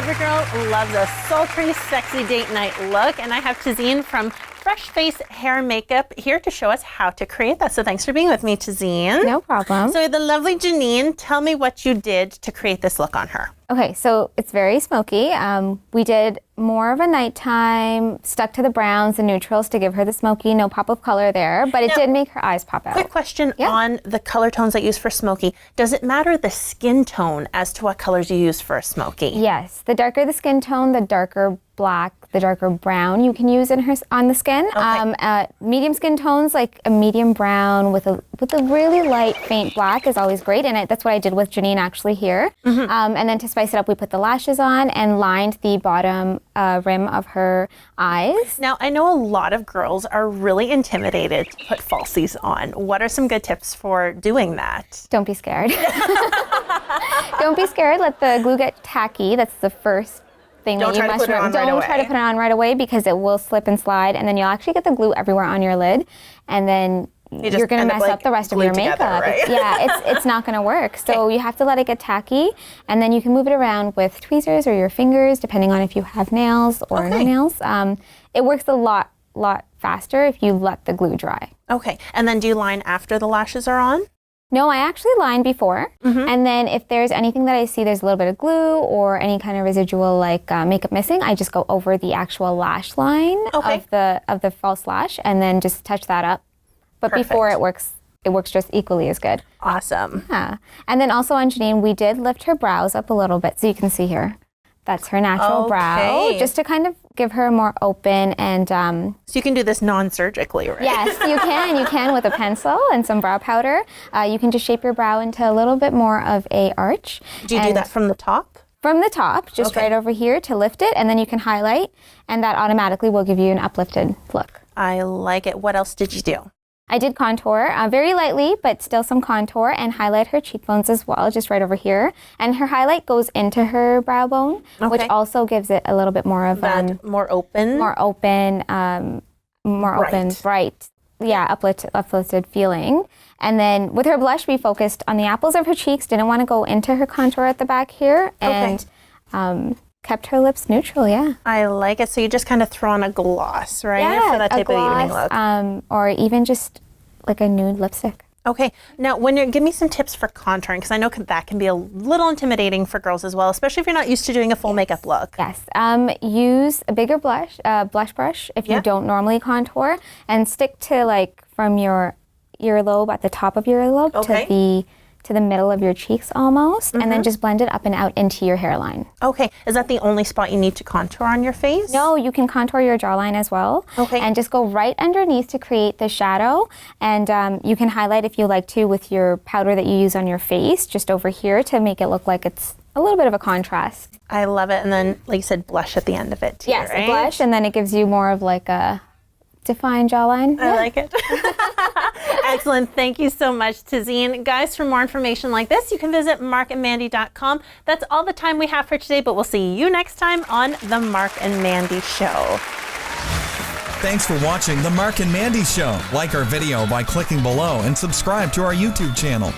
Every girl loves a sultry, sexy date night look, and I have Tazeen from Fresh Face Hair and Makeup here to show us how to create that. So thanks for being with me, Tazeen. No problem. So the lovely Janine, tell me what you did to create this look on her. Okay, so it's very smoky. We did more of a nighttime, stuck to the browns and neutrals to give her the smoky, no pop of color there, but it did make her eyes pop out. Quick question on the color tones that you use for smoky. Does it matter the skin tone as to what colors you use for a smoky? Yes, the darker the skin tone, the darker black, the darker brown you can use on the skin. Okay. Medium skin tones, like a medium brown with a really light, faint black is always great, and that's what I did with Janine actually here. And then to spice it up, we put the lashes on and lined the bottom rim of her eyes. Now, I know a lot of girls are really intimidated to put falsies on. What are some good tips for doing that? Don't be scared. Don't be scared. Let the glue get tacky. That's the first thing that you must remember. Don't try to put it on right away because it will slip and slide, and then you'll actually get the glue everywhere on your lid, and then you're going to mess up the rest of your makeup. Right? It's not going to work. So you have to let it get tacky, and then you can move it around with tweezers or your fingers, depending on if you have nails or no nails. It works a lot faster if you let the glue dry. Okay, and then do you line after the lashes are on? No, I actually line before, and then if there's anything that I see there's a little bit of glue or any kind of residual like makeup missing, I just go over the actual lash line of the false lash and then just touch that up. But before it works just equally as good. Awesome. Yeah, and then also on Janine, we did lift her brows up a little bit, so you can see here. That's her natural brow, just to kind of give her a more open and... So you can do this non-surgically, right? Yes, you can. You can with a pencil and some brow powder. You can just shape your brow into a little bit more of a arch. Do you do that from the top? From the top, just right over here to lift it, and then you can highlight, and that automatically will give you an uplifted look. I like it. What else did you do? I did contour, very lightly, but still some contour, and highlight her cheekbones as well, just right over here. And her highlight goes into her brow bone, which also gives it a little bit more of more open, bright, uplifted feeling. And then with her blush, we focused on the apples of her cheeks. Didn't want to go into her contour at the back here, and kept her lips neutral, I like it. So you just kind of throw on a gloss, right? For that type of evening look. Or even just like a nude lipstick. Okay. Now, give me some tips for contouring, because I know that can be a little intimidating for girls as well, especially if you're not used to doing a full makeup look. Yes. Use a bigger blush brush if you don't normally contour, and stick to like from your earlobe at the top of your earlobe to the middle of your cheeks almost, and then just blend it up and out into your hairline. Okay. Is that the only spot you need to contour on your face? No, you can contour your jawline as well. Okay. And just go right underneath to create the shadow. And you can highlight if you like to with your powder that you use on your face, just over here to make it look like it's a little bit of a contrast. I love it. And then, like you said, blush at the end of it too, yes, right? A blush, and then it gives you more of like a defined jawline. I like it. Excellent. Thank you so much, Tazeen. Guys, for more information like this, you can visit markandmandy.com. That's all the time we have for today, but we'll see you next time on The Mark and Mandy Show. Thanks for watching The Mark and Mandy Show. Like our video by clicking below and subscribe to our YouTube channel.